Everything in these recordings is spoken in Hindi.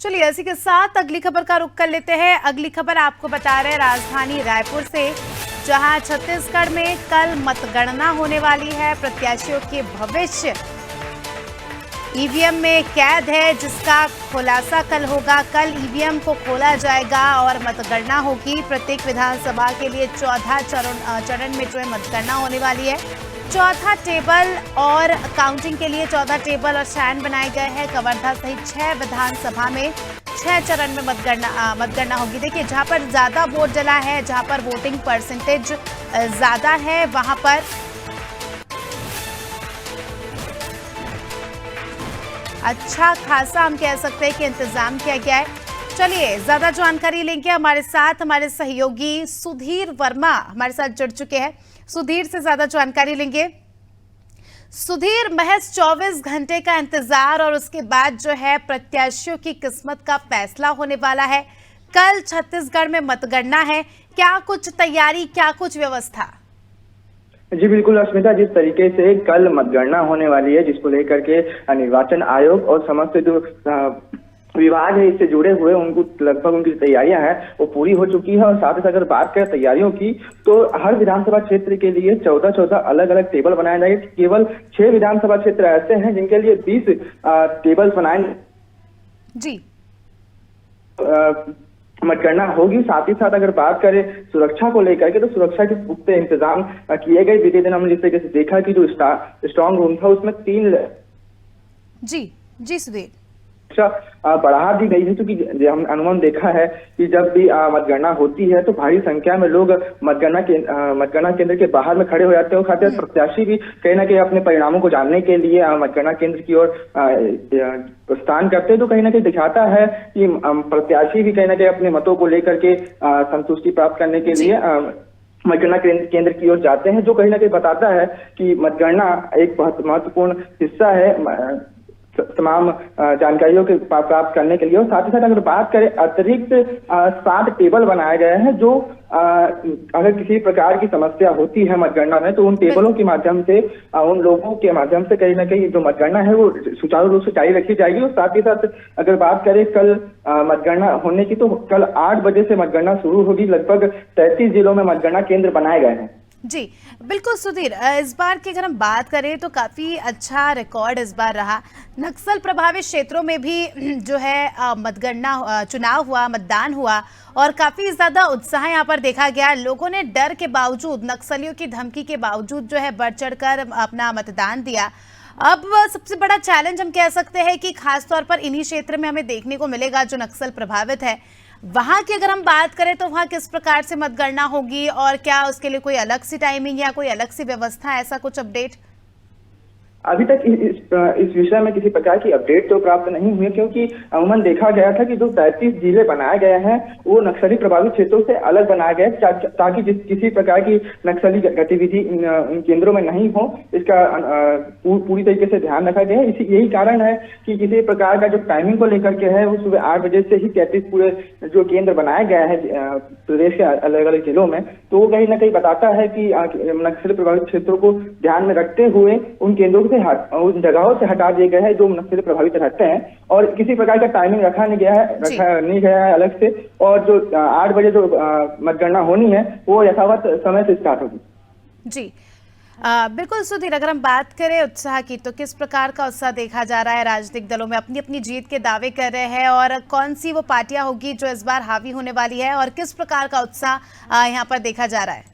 चलिए इसी के साथ अगली खबर का रुख कर लेते हैं। अगली खबर आपको बता रहे हैं राजधानी रायपुर से, जहां छत्तीसगढ़ में कल मतगणना होने वाली है। प्रत्याशियों के भविष्य ईवीएम में कैद है, जिसका खुलासा कल होगा। कल ईवीएम को खोला जाएगा और मतगणना होगी। प्रत्येक विधानसभा के लिए 14 चरण में जो है मतगणना होने वाली है। चौथा टेबल और काउंटिंग के लिए 14 टेबल और स्टैंड बनाए गए हैं। कवर्धा सहित 6 विधानसभा में 6 चरण में मतगणना होगी। देखिए, जहां पर ज्यादा वोट डला है, जहां पर वोटिंग परसेंटेज ज्यादा है, वहां पर अच्छा खासा हम कह सकते हैं कि इंतजाम किया गया है। चलिए ज्यादा जानकारी लेंगे। हमारे साथ हमारे सहयोगी सुधीर वर्मा हमारे साथ जुड़ चुके हैं। सुधीर से ज्यादा जानकारी लेंगे। सुधीर, महज 24 घंटे का इंतजार और उसके बाद जो है प्रत्याशियों की किस्मत का फैसला होने वाला है। कल छत्तीसगढ़ में मतगणना है, क्या कुछ तैयारी, क्या कुछ व्यवस्था? जी बिल्कुल अस्मिता, जिस तरीके से कल मतगणना होने वाली है, जिसको लेकर के निर्वाचन आयोग और समस्त जो विभाग है इससे जुड़े हुए उनको लगभग उनकी तैयारियां हैं वो पूरी हो चुकी है। और साथ ही साथ अगर बात करें तैयारियों की, तो हर विधानसभा क्षेत्र के लिए 14 अलग अलग टेबल बनाए जाएंगे। केवल 6 विधानसभा क्षेत्र ऐसे हैं जिनके लिए 20 टेबल्स बनाए जी मतगणना होगी। साथ ही साथ अगर बात करें सुरक्षा को लेकर के, तो सुरक्षा के पुख्ते इंतजाम किए गए। बीते दिन हमने जिस तरीके से देखा कि जो स्ट्रांग रूम था उसमें 3 जी सुधीर बढ़ा दी गई है, क्योंकि हम अनुमान देखा है कि जब भी मतगणना होती है तो भारी संख्या में लोग मतगणना केंद्र के बाहर में खड़े हो जाते हैं। खाते प्रत्याशी भी कहीं ना कहीं अपने परिणामों को जानने के लिए मतगणना केंद्र की ओर प्रस्थान करते हैं, तो कहीं ना कहीं दिखाता है कि प्रत्याशी भी कहीं ना कहीं अपने मतों को लेकर के संतुष्टि प्राप्त करने के लिए मतगणना केंद्र की ओर जाते हैं, जो कहीं ना कहीं बताता है कि मतगणना एक बहुत महत्वपूर्ण हिस्सा है तमाम जानकारियों के प्राप्त करने के लिए। और साथ ही साथ अगर बात करें, अतिरिक्त 7 टेबल बनाए गए हैं, जो अगर किसी प्रकार की समस्या होती है मतगणना में, तो उन टेबलों के माध्यम से उन लोगों के माध्यम से कहीं ना कहीं जो मतगणना है वो सुचारू रूप से जारी रखी जाएगी। और साथ ही साथ अगर बात करें कल मतगणना होने की, तो कल 8 बजे से मतगणना शुरू होगी। लगभग 33 जिलों में मतगणना केंद्र बनाए गए हैं। जी बिल्कुल सुधीर, इस बार की अगर हम बात करें तो काफी अच्छा रिकॉर्ड इस बार रहा। नक्सल प्रभावित क्षेत्रों में भी जो है मतगणना चुनाव हुआ, मतदान हुआ और काफी ज्यादा उत्साह यहाँ पर देखा गया। लोगों ने डर के बावजूद, नक्सलियों की धमकी के बावजूद जो है बढ़ चढ़कर अपना मतदान दिया। अब सबसे बड़ा चैलेंज हम कह सकते हैं कि खासतौर पर इन्हीं क्षेत्र में हमें देखने को मिलेगा जो नक्सल प्रभावित है। वहां की अगर हम बात करें तो वहां किस प्रकार से मतगणना होगी और क्या उसके लिए कोई अलग सी टाइमिंग या कोई अलग सी व्यवस्था, ऐसा कुछ अपडेट? अभी तक इस विषय में किसी प्रकार की अपडेट तो प्राप्त नहीं हुई, क्योंकि अमूमन देखा गया था कि जो 33 जिले बनाए गए हैं वो नक्सली प्रभावित क्षेत्रों से अलग बनाए गए, ताकि किसी प्रकार की नक्सली गतिविधि इन केंद्रों में नहीं हो, इसका पूरी तरीके से ध्यान रखा गया है। यही कारण है कि किसी प्रकार का जो टाइमिंग को लेकर के है वो सुबह 8 बजे से ही 33 पूरे जो केंद्र बनाए गए हैं प्रदेश के अलग अलग जिलों में, तो वो कहीं ना कहीं बताता है कि नक्सली प्रभावित क्षेत्रों को ध्यान में रखते हुए उन केंद्रों उन जगहों से हटा दिए गए हैं जो नक्सल प्रभावित रहते हैं, और किसी प्रकार का टाइमिंग रखा नहीं गया है अलग से। और जो 8 बजे जो मतगणना होनी है वो यथावत समय से स्टार्ट होगी। जी बिल्कुल सुधीर, अगर हम बात करें उत्साह की, तो किस प्रकार का उत्साह देखा जा रहा है? राजनीतिक दलों में अपनी अपनी जीत के दावे कर रहे हैं, और कौन सी वो पार्टियां होगी जो इस बार हावी होने वाली है, और किस प्रकार का उत्साह यहाँ पर देखा जा रहा है?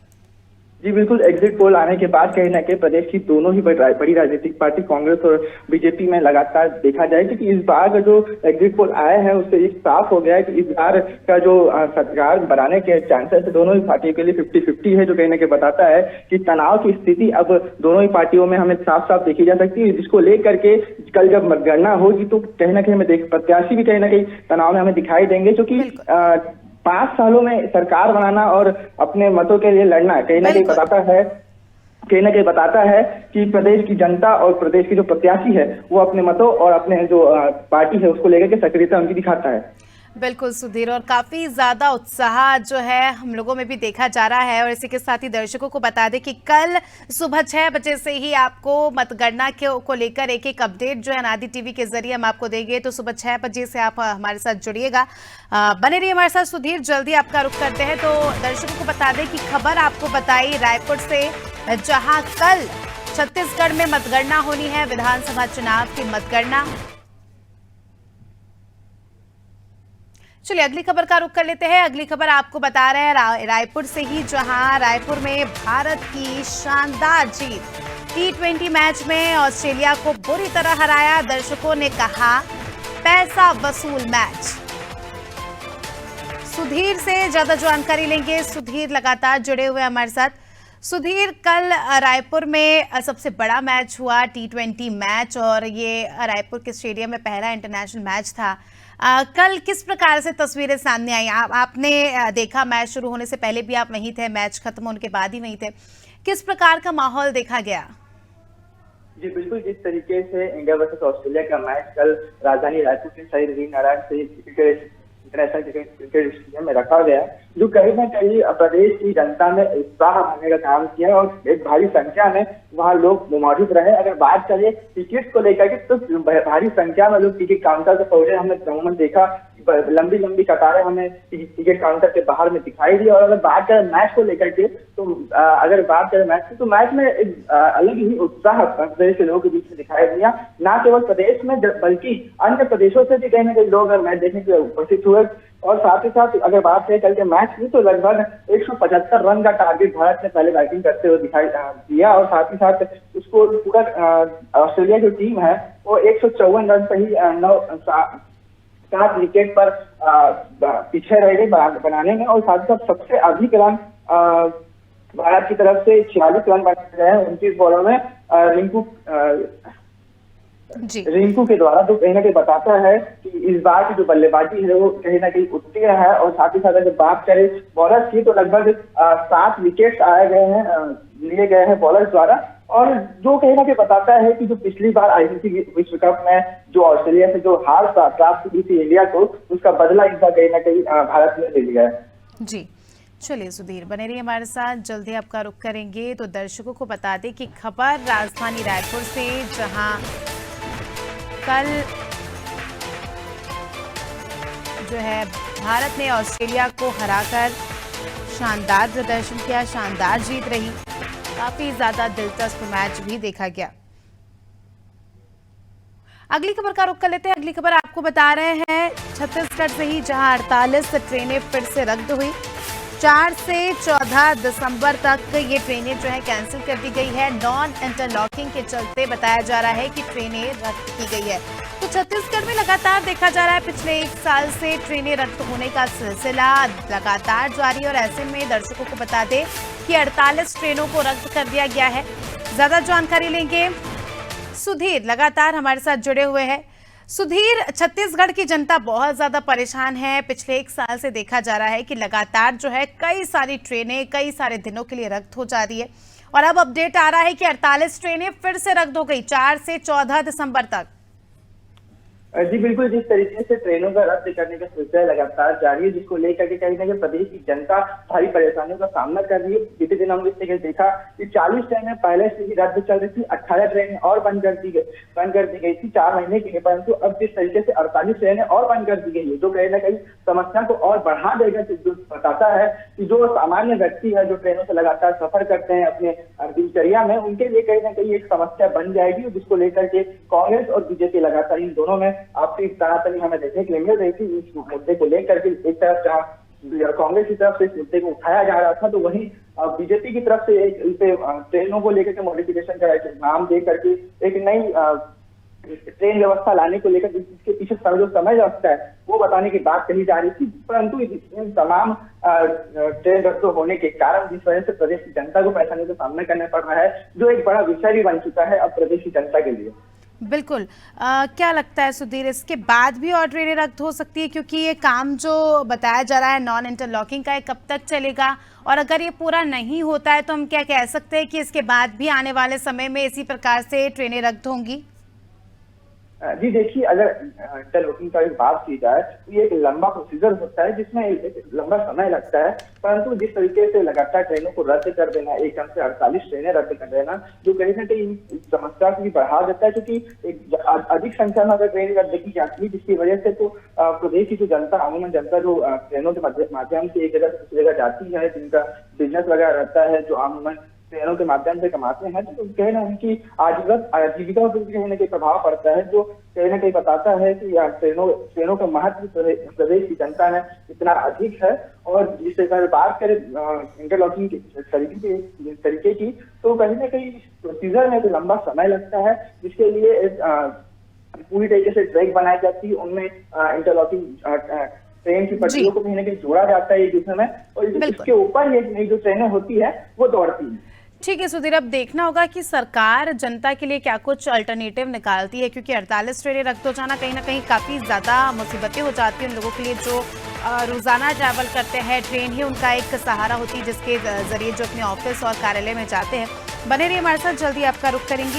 जी बिल्कुल, एग्जिट पोल आने के बाद कहीं ना कहीं प्रदेश की दोनों ही बड़ी राजनीतिक पार्टी कांग्रेस और बीजेपी में लगातार देखा जाए कि इस बार का जो एग्जिट पोल आए हैं उससे एक साफ हो गया है कि इस बार का जो सरकार बनाने के चांसेस है दोनों ही पार्टियों के लिए 50-50 है, जो कहीं ना कहीं बताता है कि तनाव की स्थिति अब दोनों ही पार्टियों में हमें साफ साफ देखी जा सकती है, जिसको लेकर के कल जब मतगणना होगी तो कहीं ना कहीं हमें प्रत्याशी भी कहीं ना कहीं तनाव में हमें दिखाई देंगे, क्योंकि 5 सालों में सरकार बनाना और अपने मतों के लिए लड़ना कहीं ना कहीं बताता है कि प्रदेश की जनता और प्रदेश की जो प्रत्याशी है वो अपने मतों और अपने जो पार्टी है उसको लेकर के सक्रियता उनकी दिखाता है। बिल्कुल सुधीर, और काफी ज्यादा उत्साह जो है हम लोगों में भी देखा जा रहा है। और इसी के साथ ही दर्शकों को बता दें कि कल सुबह 6 बजे से ही आपको मतगणना को लेकर एक एक अपडेट जो है अनादि टीवी के जरिए हम आपको देंगे। तो सुबह 6 बजे से आप हमारे साथ जुड़िएगा, बने रहिए हमारे साथ सुधीर। जल्दी आपका रुख करते हैं। तो दर्शकों को बता दें कि खबर आपको बताई रायपुर से, जहां कल छत्तीसगढ़ में मतगणना होनी है, विधानसभा चुनाव की मतगणना। चलिए अगली खबर का रुख कर लेते हैं। अगली खबर आपको बता रहे हैं रायपुर से ही, जहां रायपुर में भारत की शानदार जीत। T20 मैच में ऑस्ट्रेलिया को बुरी तरह हराया, दर्शकों ने कहा पैसा वसूल मैच। सुधीर से ज्यादा जानकारी लेंगे। सुधीर लगातार जुड़े हुए हमारे साथ। सुधीर, कल रायपुर में सबसे बड़ा मैच हुआ T20 मैच, और ये रायपुर के स्टेडियम में पहला इंटरनेशनल मैच था। कल किस प्रकार से तस्वीरें सामने आई? आपने देखा, मैच शुरू होने से पहले भी आप वहीं थे, मैच खत्म होने के बाद ही वहीं थे। किस प्रकार का माहौल देखा गया? जी बिल्कुल, जिस तरीके से इंडिया वर्सेस ऑस्ट्रेलिया का मैच कल राजधानी रायपुर के शहीद वीर नारायण से इंटरनेशनल क्रिकेट स्टेडियम में रखा गया, जो कहीं ना कहीं प्रदेश की जनता ने उत्साह भरने का काम किया और एक भारी संख्या में वहाँ लोग मौजूद रहे। अगर बात करें टिकट को लेकर के, तो भारी संख्या में लोग टिकट काउंटर से पहुंचे। हमने अमूमन देखा लंबी लंबी कतारें हमें टिकट काउंटर के बाहर में दिखाई दी। और अगर बात करें मैच को लेकर के, तो अगर बात करें मैच की, तो मैच में एक अलग ही उत्साह प्रदेश के लोगों के बीच में दिखाई दिया। न केवल प्रदेश में बल्कि अन्य प्रदेशों से भी कहीं ना कहीं लोग मैच देखने के लिए उपस्थित हुए। और साथ ही साथ अगर बात करें कल के मैच की, तो लगभग 175 रन का टारगेट भारत ने पहले बैटिंग करते हुए दिखाई दिया। और साथ ही साथ उसको पूरा ऑस्ट्रेलिया जो टीम है वो 154 रन पर ही 7 विकेट पर पीछे रह गई बनाने में। और साथ ही साथ सबसे अधिक रन भारत की तरफ से 46 रन बनाए गए हैं 29 बॉलों में रिंकू के द्वारा, जो कहीं ना कहीं बताता है कि इस बार की जो बल्लेबाजी है वो कहीं ना कहीं उत्तीर्ण है। और साथ ही साथ अगर बात करें बॉलर्स की, तो लगभग 7 विकेट लिए गए हैं बॉलर्स द्वारा। और जो कहीं ना कहीं बताता है कि जो पिछली बार आईसीसी विश्व कप में जो ऑस्ट्रेलिया से जो हार प्राप्त हुई थी इंडिया को, उसका बदला इस बार कहीं ना कहीं भारत ने ले लिया है। जी चलिए सुधीर, बने रहिए हमारे साथ, जल्दी आपका रुख करेंगे। तो दर्शकों को बता दें कि खबर राजधानी रायपुर से, जहां कल जो है भारत ने ऑस्ट्रेलिया को हराकर शानदार प्रदर्शन किया, शानदार जीत रही। काफी ज्यादा दिलचस्प मैच भी देखा गया। अगली खबर का रुख कर लेते हैं। अगली खबर आपको बता रहे हैं छत्तीसगढ़ से ही, जहां 48 ट्रेनें फिर से रद्द हुई। 4 से 14 दिसंबर तक ये ट्रेनें जो है कैंसिल कर दी गई है। नॉन इंटरलॉकिंग के चलते बताया जा रहा है कि ट्रेनें रद्द की गई है। तो छत्तीसगढ़ में लगातार देखा जा रहा है पिछले 1 साल से ट्रेनें रद्द होने का सिलसिला लगातार जारी। और ऐसे में दर्शकों को बता दें कि 48 ट्रेनों को रद्द कर दिया गया है। ज्यादा जानकारी लेंगे। सुधीर लगातार हमारे साथ जुड़े हुए हैं। सुधीर, छत्तीसगढ़ की जनता बहुत ज्यादा परेशान है। पिछले 1 साल से देखा जा रहा है कि लगातार जो है कई सारी ट्रेनें कई सारे दिनों के लिए रद्द हो जा रही है, और अब अपडेट आ रहा है कि 48 ट्रेनें फिर से रद्द हो गई 4 से 14 दिसंबर तक। जी बिल्कुल, जिस तरीके से ट्रेनों का रद्द करने का सिलसिला लगातार जारी है, जिसको लेकर के कहीं ना कहीं प्रदेश की जनता भारी परेशानियों का सामना कर रही है। बीते दिन हमने देखा कि 40 ट्रेनें पहले से ही रद्द चल रही थी, 18 ट्रेनें और बंद कर दी गई थी 4 महीने के लिए। परंतु अब जिस तरीके से 48 ट्रेनें और बंद कर दी गई है, जो कहीं ना कहीं समस्या को और बढ़ा देगा। जो बताता है कि जो सामान्य व्यक्ति है, जो ट्रेनों से लगातार सफर करते हैं अपने दिनचर्या में, उनके लिए कहीं ना कहीं एक समस्या बन जाएगी, जिसको लेकर के कांग्रेस और बीजेपी लगातार इन दोनों में आपसी तनातनी हमें देखने के लिए मिल रही थी। इस मुद्दे को लेकर के एक तरफ जहाँ कांग्रेस की तरफ से इस मुद्दे को उठाया जा रहा था, तो वहीं बीजेपी की तरफ से ट्रेनों को लेकर के मॉडिफिकेशन का नाम दे करके एक नई ट्रेन व्यवस्था लाने को लेकर जिसके पीछे जो समय लगता है वो बताने की बात कही जा रही थी। परंतु इन तमाम ट्रेन रद्द होने के कारण जिस वजह से प्रदेश की जनता को परेशानियों का सामना करना पड़ रहा है, जो एक बड़ा विषय भी बन चुका है अब प्रदेश की जनता के लिए। बिल्कुल। क्या लगता है सुधीर, इसके बाद भी और ट्रेनें रद्द हो सकती है? क्योंकि ये काम जो बताया जा रहा है नॉन इंटरलॉकिंग का, कब तक चलेगा? और अगर ये पूरा नहीं होता है तो हम क्या कह सकते हैं कि इसके बाद भी आने वाले समय में इसी प्रकार से ट्रेनें रद्द होंगी? जी देखिए, अगर इंटरलॉकिंग का बात की जाए तो ये एक लंबा प्रोसीजर होता है जिसमें एक लंबा समय लगता है। परंतु जिस तरीके से लगातार ट्रेनों को रद्द कर देना, एकदम से 48 ट्रेनें रद्द कर देना, जो कहीं ना कहीं इस समस्या को भी बढ़ा देता है, क्योंकि एक अधिक संख्या में अगर ट्रेन रद्द की जाती है, जिसकी वजह से तो प्रदेश की जो जनता, अमूमन जनता जो ट्रेनों के माध्यम से एक जगह से दूसरी जगह जाती है, जिनका बिजनेस वगैरह रहता है, जो अमूमन ट्रेनों के माध्यम से कमाते हैं, तो कहीं ना उनकी आजीविका पर कहीं ना कहीं प्रभाव पड़ता है, जो कहीं ना कहीं बताता है कि ट्रेनों का महत्व प्रदेश की जनता में इतना अधिक है। और जिस तरह बात करें इंटरलॉकिंग तरीके की, तो कहीं ना कहीं प्रोसीजर में तो लंबा समय लगता है, जिसके लिए पूरी तरीके से ट्रैक बनाई जाती है, उनमें इंटरलॉकिंग ट्रेन की पटरियों को कहीं ना कहीं जोड़ा जाता है एक दूसरे में, और इसके ऊपर ये नई जो ट्रेनें होती है वो दौड़ती है। ठीक है सुधीर, अब देखना होगा कि सरकार जनता के लिए क्या कुछ अल्टरनेटिव निकालती है, क्योंकि 48 ट्रेनें रद्द हो जाना कहीं ना कहीं काफ़ी ज़्यादा मुसीबतें हो जाती हैं उन लोगों के लिए जो रोज़ाना ट्रैवल करते हैं। ट्रेन ही उनका एक सहारा होती है जिसके ज़रिए जो अपने ऑफिस और कार्यालय में जाते हैं। बने रहिए हमारे साथ, जल्दी आपका रुख करेंगे।